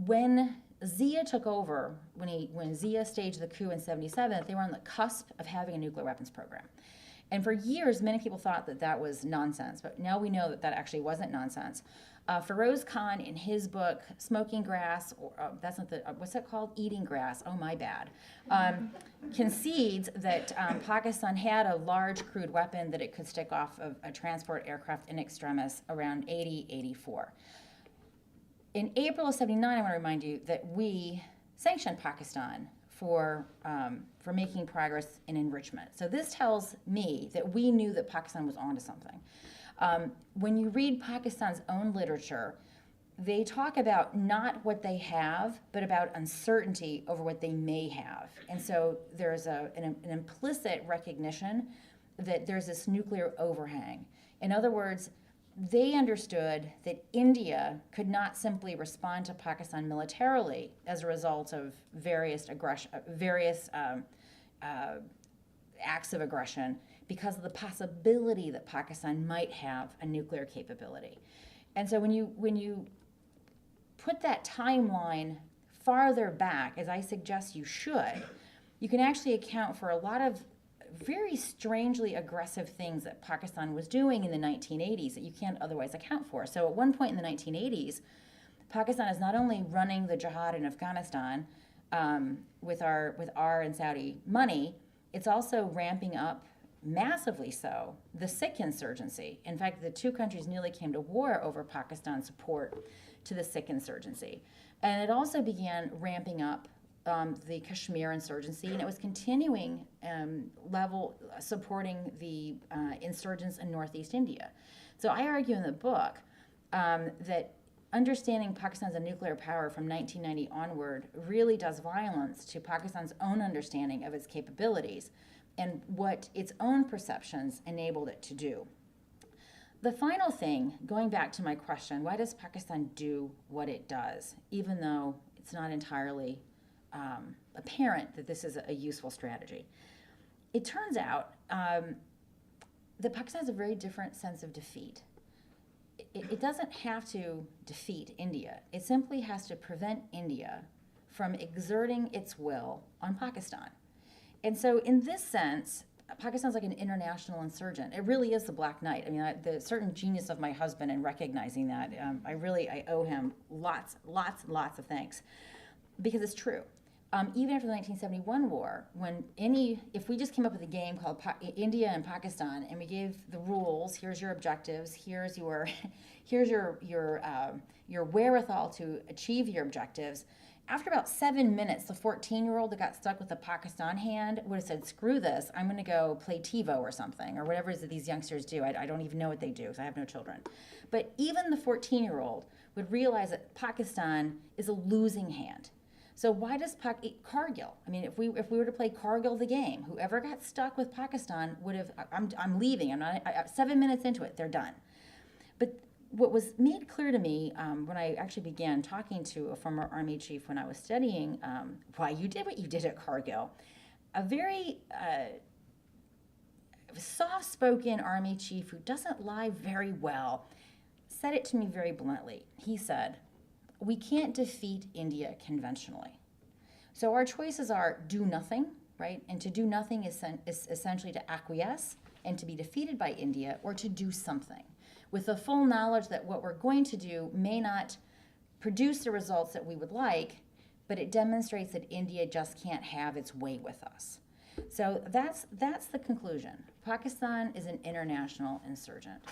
when Zia took over, when Zia staged the coup in 77, that they were on the cusp of having a nuclear weapons program. And for years, many people thought that that was nonsense, but now we know that that actually wasn't nonsense. Feroz Khan, in his book, Smoking Grass, or that's not the, what's that called? Eating Grass, oh my bad, concedes that Pakistan had a large crude weapon that it could stick off of a transport aircraft in extremis around 80, 84. In April of 79, I want to remind you that we sanctioned Pakistan for making progress in enrichment. So this tells me that we knew that Pakistan was onto something. When you read Pakistan's own literature, they talk about not what they have, but about uncertainty over what they may have. And so there's an implicit recognition that there's this nuclear overhang. In other words, they understood that India could not simply respond to Pakistan militarily as a result of various acts of aggression because of the possibility that Pakistan might have a nuclear capability. And so when you put that timeline farther back, as I suggest you should, you can actually account for a lot of very strangely aggressive things that Pakistan was doing in the 1980s that you can't otherwise account for. So at one point in the 1980s, Pakistan is not only running the jihad in Afghanistan with our and Saudi money, it's also ramping up massively so the Sikh insurgency. In fact, the two countries nearly came to war over Pakistan's support to the Sikh insurgency. And it also began ramping up the Kashmir insurgency, and it was continuing supporting the insurgents in northeast India. So I argue in the book that understanding Pakistan as a nuclear power from 1990 onward really does violence to Pakistan's own understanding of its capabilities and what its own perceptions enabled it to do. The final thing, going back to my question, why does Pakistan do what it does, even though it's not entirely apparent that this is a useful strategy? It turns out that Pakistan has a very different sense of defeat. It doesn't have to defeat India. It simply has to prevent India from exerting its will on Pakistan. And so in this sense, Pakistan's like an international insurgent. It really is the Black Knight. I mean, the certain genius of my husband in recognizing that, I owe him lots of thanks, because it's true. Even after the 1971 war, if we just came up with a game called India and Pakistan, and we gave the rules, here's your objectives, here's your wherewithal to achieve your objectives. After about 7 minutes, the 14-year-old that got stuck with the Pakistan hand would have said, screw this, I'm going to go play TiVo or something, or whatever it is that these youngsters do. I don't even know what they do because I have no children. But even the 14-year-old would realize that Pakistan is a losing hand. So why does Kargil? I mean, if we were to play Kargil the game, whoever got stuck with Pakistan would have. I'm leaving. 7 minutes into it, they're done. But what was made clear to me when I actually began talking to a former Army chief when I was studying why you did what you did at Kargil, a very soft-spoken Army chief who doesn't lie very well, said it to me very bluntly. He said, we can't defeat India conventionally. So our choices are do nothing, right? And to do nothing is essentially to acquiesce and to be defeated by India, or to do something with the full knowledge that what we're going to do may not produce the results that we would like, but it demonstrates that India just can't have its way with us. So that's the conclusion. Pakistan is an international insurgent.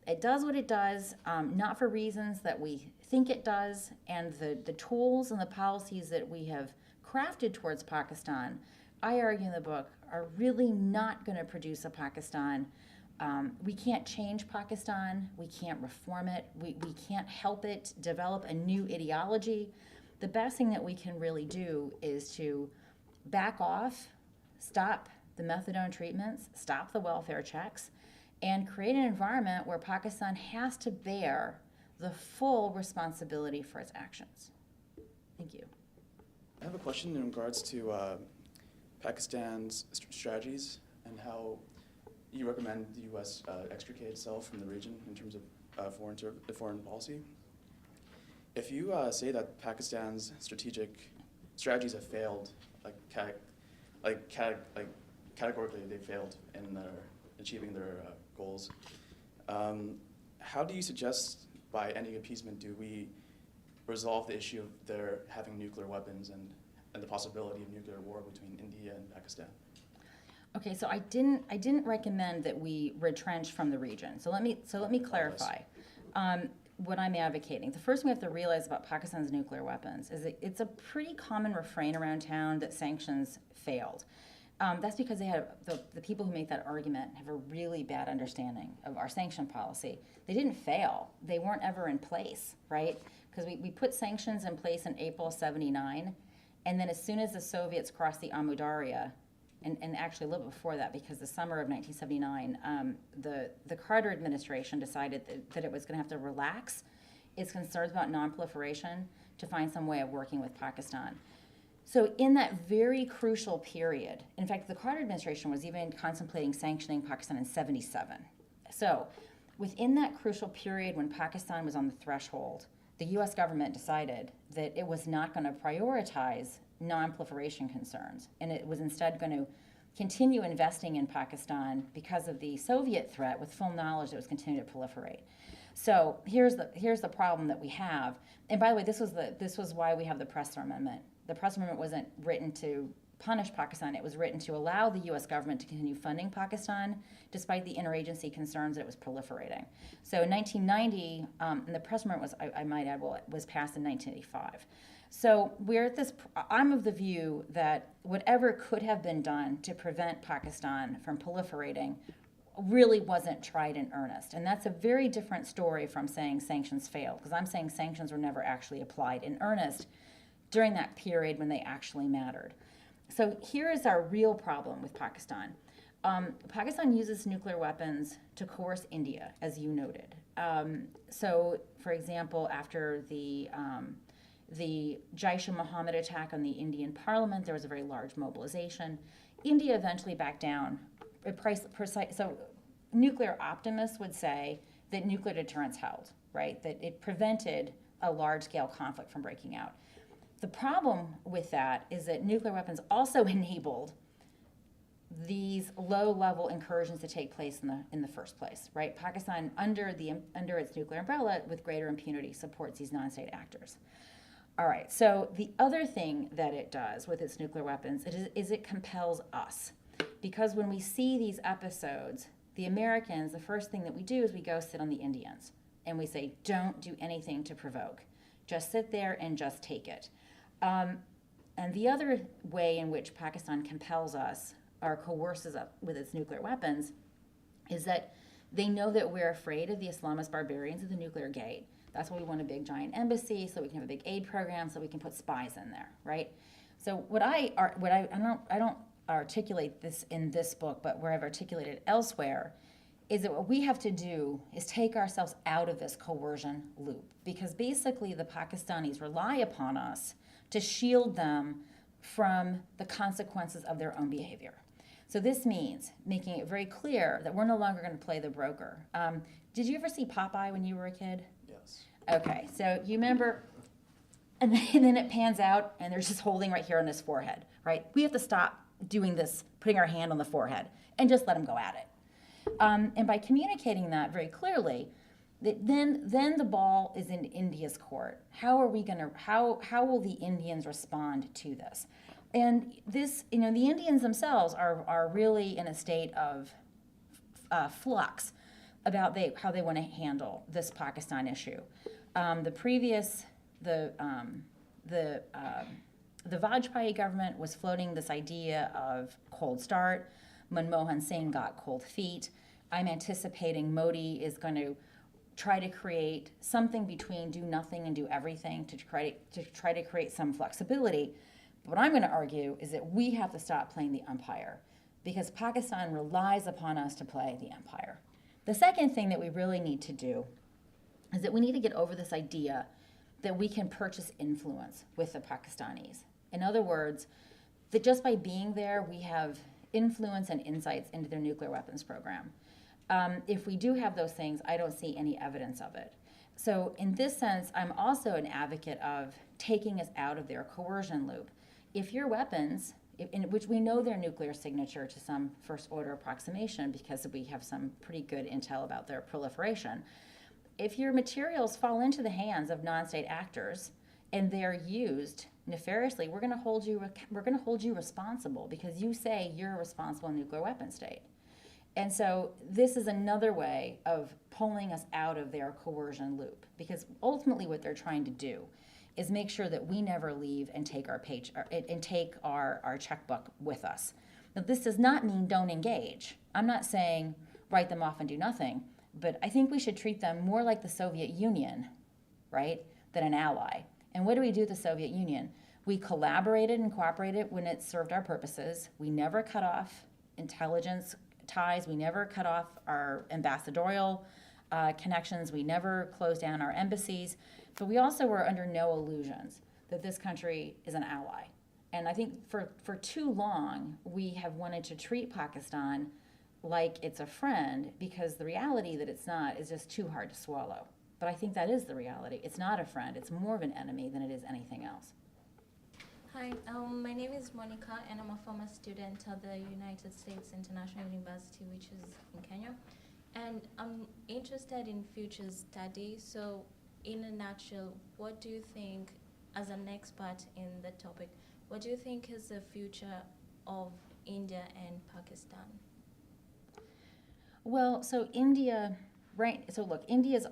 It does what it does, not for reasons that we think it does, and the tools and the policies that we have crafted towards Pakistan, I argue in the book, are really not going to produce a Pakistan. We can't change Pakistan. We can't reform it. We can't help it develop a new ideology. The best thing that we can really do is to back off, stop the methadone treatments, stop the welfare checks, and create an environment where Pakistan has to bear the full responsibility for its actions. Thank you. I have a question in regards to Pakistan's strategies and how you recommend the U.S. extricate itself from the region in terms of foreign policy. If you say that Pakistan's strategies have failed, categorically they failed in achieving their goals, how do you suggest by ending appeasement do we resolve the issue of their having nuclear weapons and the possibility of nuclear war between India and Pakistan? Okay, so I didn't recommend that we retrench from the region. So let me clarify what I'm advocating. The first thing we have to realize about Pakistan's nuclear weapons is that it's a pretty common refrain around town that sanctions failed. That's because they have the people who make that argument have a really bad understanding of our sanction policy. They didn't fail; they weren't ever in place, right? Because we put sanctions in place in April '79, and then as soon as the Soviets crossed the Amu Darya. And actually a little before that, because the summer of 1979, the Carter administration decided that it was going to have to relax its concerns about nonproliferation to find some way of working with Pakistan. So in that very crucial period, in fact, the Carter administration was even contemplating sanctioning Pakistan in '77. So within that crucial period when Pakistan was on the threshold, the U.S. government decided that it was not going to prioritize non-proliferation concerns, and it was instead going to continue investing in Pakistan because of the Soviet threat, with full knowledge that it was continuing to proliferate. So here's the problem that we have. And by the way, this was why we have the Pressler Amendment. The Pressler Amendment wasn't written to punish Pakistan; it was written to allow the U.S. government to continue funding Pakistan despite the interagency concerns that it was proliferating. So in 1990, and the Pressler Amendment was, I might add, was passed in 1985. So we're at this, I'm of the view that whatever could have been done to prevent Pakistan from proliferating really wasn't tried in earnest. And that's a very different story from saying sanctions failed, because I'm saying sanctions were never actually applied in earnest during that period when they actually mattered. So here is our real problem with Pakistan. Pakistan uses nuclear weapons to coerce India, as you noted. So, for example, after the Jaish-e-Mohammed attack on the Indian parliament, there was a very large mobilization. India eventually backed down. So nuclear optimists would say that nuclear deterrence held, right? That it prevented a large-scale conflict from breaking out. The problem with that is that nuclear weapons also enabled these low-level incursions to take place in the first place, right? Pakistan, under its nuclear umbrella, with greater impunity, supports these non-state actors. All right, so the other thing that it does with its nuclear weapons is it compels us. Because when we see these episodes, the Americans, the first thing that we do is we go sit on the Indians. And we say, don't do anything to provoke. Just sit there and just take it. And the other way in which Pakistan compels us or coerces us with its nuclear weapons is that they know that we're afraid of the Islamist barbarians of the nuclear gate. That's why we want a big giant embassy, so we can have a big aid program, so we can put spies in there, right? So I don't articulate this in this book, but where I've articulated elsewhere, is that what we have to do is take ourselves out of this coercion loop, because basically the Pakistanis rely upon us to shield them from the consequences of their own behavior. So this means making it very clear that we're no longer going to play the broker. Did you ever see Popeye when you were a kid? Yes. Okay, so you remember, and then it pans out, and there's just holding right here on his forehead, right? We have to stop doing this, putting our hand on the forehead, and just let him go at it. And by communicating that very clearly, then the ball is in India's court. How will the Indians respond to this? And this, the Indians themselves are really in a state of flux about how they want to handle this Pakistan issue. The Vajpayee government was floating this idea of cold start. Manmohan Singh got cold feet. I'm anticipating Modi is going to try to create something between do nothing and do everything to try to create some flexibility. But what I'm going to argue is that we have to stop playing the umpire, because Pakistan relies upon us to play the umpire. The second thing that we really need to do is that we need to get over this idea that we can purchase influence with the Pakistanis. In other words, that just by being there, we have influence and insights into their nuclear weapons program. If we do have those things, I don't see any evidence of it. So in this sense, I'm also an advocate of taking us out of their coercion loop. If your weapons, in which we know their nuclear signature to some first order approximation because we have some pretty good intel about their proliferation, if your materials fall into the hands of non-state actors and they're used nefariously, we're going to hold you responsible because you say you're a responsible nuclear weapon state. And so this is another way of pulling us out of their coercion loop, because ultimately what they're trying to do is make sure that we never leave and take our checkbook with us. Now, this does not mean don't engage. I'm not saying write them off and do nothing, but I think we should treat them more like the Soviet Union, right, than an ally. And what do we do with the Soviet Union? We collaborated and cooperated when it served our purposes. We never cut off intelligence ties. We never cut off our ambassadorial connections. We never closed down our embassies. But we also were under no illusions that this country is an ally. And I think for too long, we have wanted to treat Pakistan like it's a friend because the reality that it's not is just too hard to swallow. But I think that is the reality. It's not a friend. It's more of an enemy than it is anything else. Hi, my name is Monica, and I'm a former student at the United States International University, which is in Kenya. And I'm interested in future study. So, in a nutshell, what do you think, as an expert in the topic, what do you think is the future of India and Pakistan? Well, so India, right? So look, India has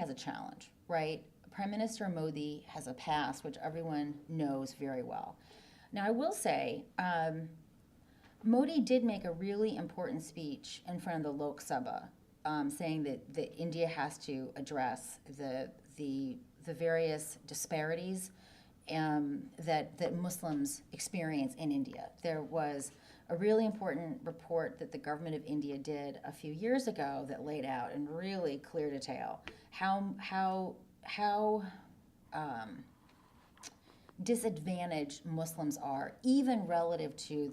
a challenge, right? Prime Minister Modi has a past which everyone knows very well. Now, I will say, Modi did make a really important speech in front of the Lok Sabha, saying that India has to address the various disparities that Muslims experience in India. There was a really important report that the government of India did a few years ago that laid out in really clear detail how disadvantaged Muslims are, even relative to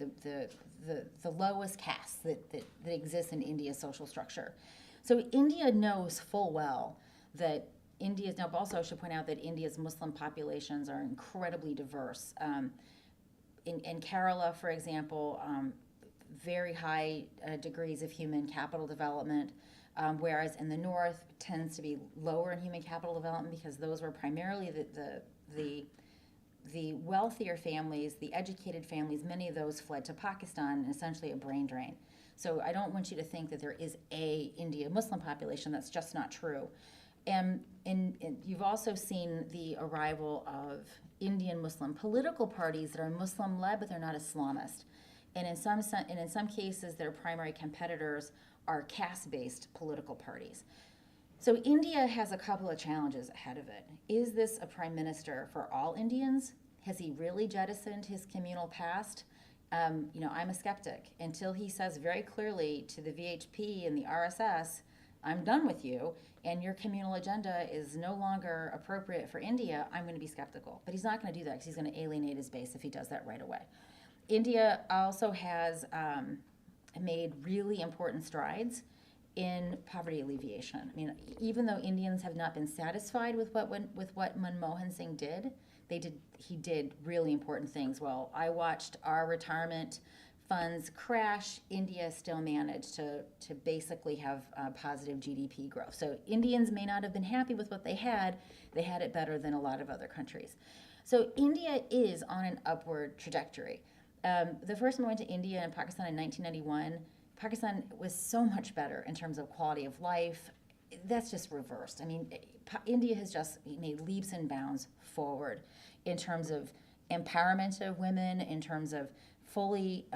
the lowest castes that exist in India's social structure. So India knows full well that now also I should point out that India's Muslim populations are incredibly diverse. In Kerala, for example, very high degrees of human capital development, whereas in the north tends to be lower in human capital development because those were primarily the wealthier families, the educated families. Many of those fled to Pakistan, and essentially a brain drain. So I don't want you to think that there is a India Muslim population. That's just not true. And you've also seen the arrival of Indian Muslim political parties that are Muslim-led, but they're not Islamist. And in some cases, their primary competitors are caste-based political parties. So India has a couple of challenges ahead of it. Is this a prime minister for all Indians? Has he really jettisoned his communal past? I'm a skeptic. Until he says very clearly to the VHP and the RSS, I'm done with you, and your communal agenda is no longer appropriate for India, I'm going to be skeptical. But he's not going to do that because he's going to alienate his base if he does that right away. India also has made really important strides in poverty alleviation. I mean, even though Indians have not been satisfied with what Manmohan Singh did, he did really important things. While I watched our retirement funds crash, India still managed to basically have positive GDP growth. So Indians may not have been happy with what they had it better than a lot of other countries. So India is on an upward trajectory. The first time I went to India and Pakistan in 1991, Pakistan was so much better in terms of quality of life. That's just reversed. I mean, India has just made leaps and bounds forward in terms of empowerment of women, in terms of fully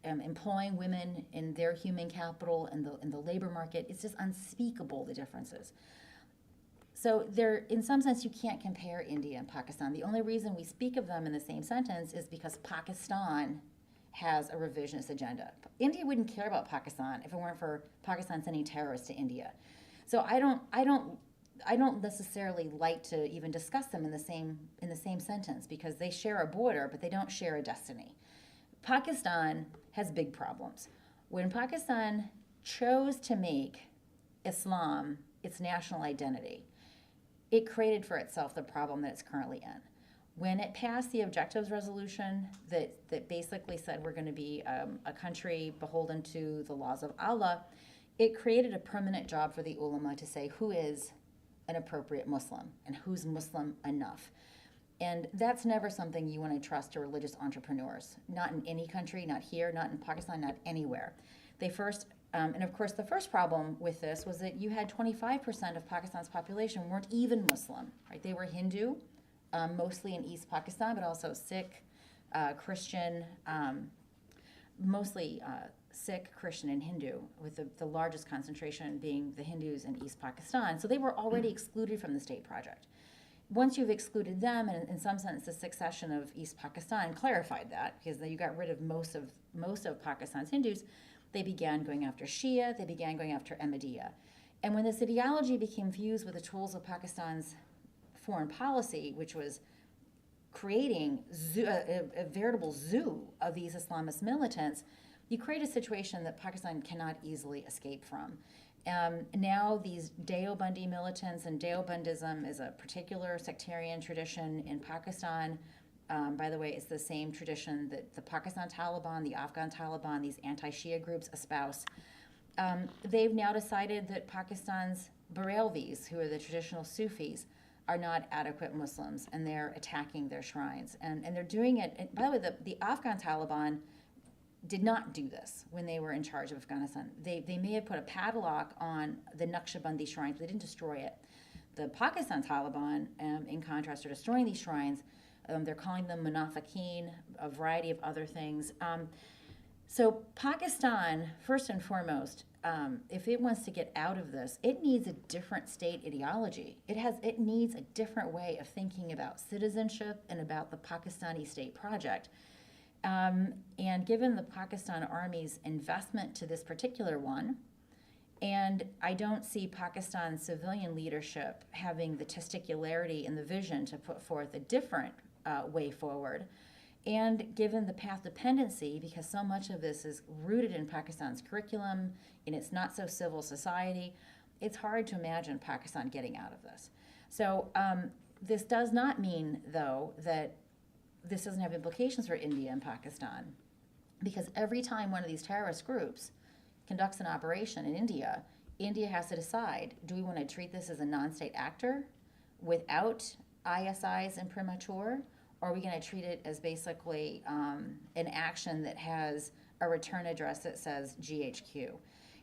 employing women in their human capital and in the labor market. It's just unspeakable, the differences. So in some sense, you can't compare India and Pakistan. The only reason we speak of them in the same sentence is because Pakistan has a revisionist agenda. India wouldn't care about Pakistan if it weren't for Pakistan sending terrorists to India. So I don't necessarily like to even discuss them in the same sentence because they share a border, but they don't share a destiny. Pakistan has big problems. When Pakistan chose to make Islam its national identity, it created for itself the problem that it's currently in. When it passed the objectives resolution that basically said we're going to be a country beholden to the laws of Allah, it created a permanent job for the ulama to say who is an appropriate Muslim and who's Muslim enough. And that's never something you want to trust to religious entrepreneurs, not in any country, not here, not in Pakistan, not anywhere. They first, and of course the first problem with this was that you had 25% of Pakistan's population weren't even Muslim, right? They were Hindu, mostly in East Pakistan, but also Sikh, Christian, mostly Sikh, Christian, and Hindu, with the largest concentration being the Hindus in East Pakistan. So they were already excluded from the state project. Once you've excluded them, and in some sense the succession of East Pakistan clarified that, because you got rid of most of Pakistan's Hindus, they began going after Shia, they began going after Ahmadiyya. And when this ideology became fused with the tools of Pakistan's foreign policy, which was creating a veritable zoo of these Islamist militants, you create a situation that Pakistan cannot easily escape from. Now these Deobandi militants, and Deobandism is a particular sectarian tradition in Pakistan. By the way, it's the same tradition that the Pakistan Taliban, the Afghan Taliban, these anti-Shia groups espouse. They've now decided that Pakistan's Barelvis, who are the traditional Sufis, are not adequate Muslims, and they're attacking their shrines. And they're doing it, and by the way, the Afghan Taliban did not do this when they were in charge of Afghanistan. They may have put a padlock on the Naqshbandi shrines, but they didn't destroy it. The Pakistan Taliban, in contrast, are destroying these shrines. They're calling them munafiqeen, a variety of other things. So Pakistan, first and foremost, if it wants to get out of this, it needs a different state ideology. It needs a different way of thinking about citizenship and about the Pakistani state project. And given the Pakistan Army's investment to this particular one, and I don't see Pakistan civilian leadership having the testicularity and the vision to put forth a different way forward, and given the path dependency, because so much of this is rooted in Pakistan's curriculum, in its not-so-civil society, it's hard to imagine Pakistan getting out of this. So this does not mean, though, that this doesn't have implications for India and Pakistan, because every time one of these terrorist groups conducts an operation in India, India has to decide, do we want to treat this as a non-state actor without ISI's imprimatur, or are we going to treat it as basically an action that has a return address that says GHQ?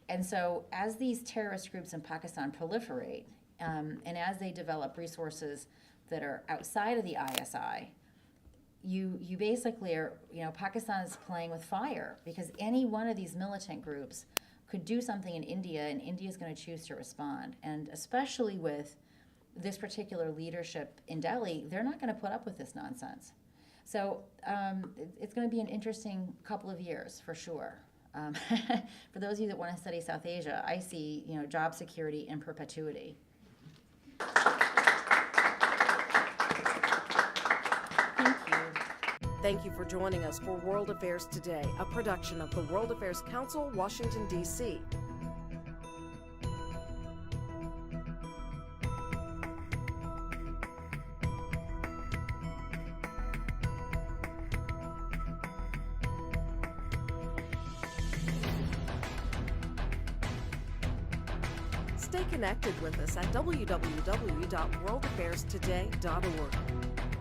And so as these terrorist groups in Pakistan proliferate, and as they develop resources that are outside of the ISI, you basically are, Pakistan is playing with fire, because any one of these militant groups could do something in India, and India is going to choose to respond. And especially with this particular leadership in Delhi, they're not going to put up with this nonsense. So it's going to be an interesting couple of years for sure. For those of you that want to study South Asia, I see job security in perpetuity. Thank you for joining us for World Affairs Today, a production of the World Affairs Council, Washington, D.C. Stay connected with us at www.worldaffairstoday.org.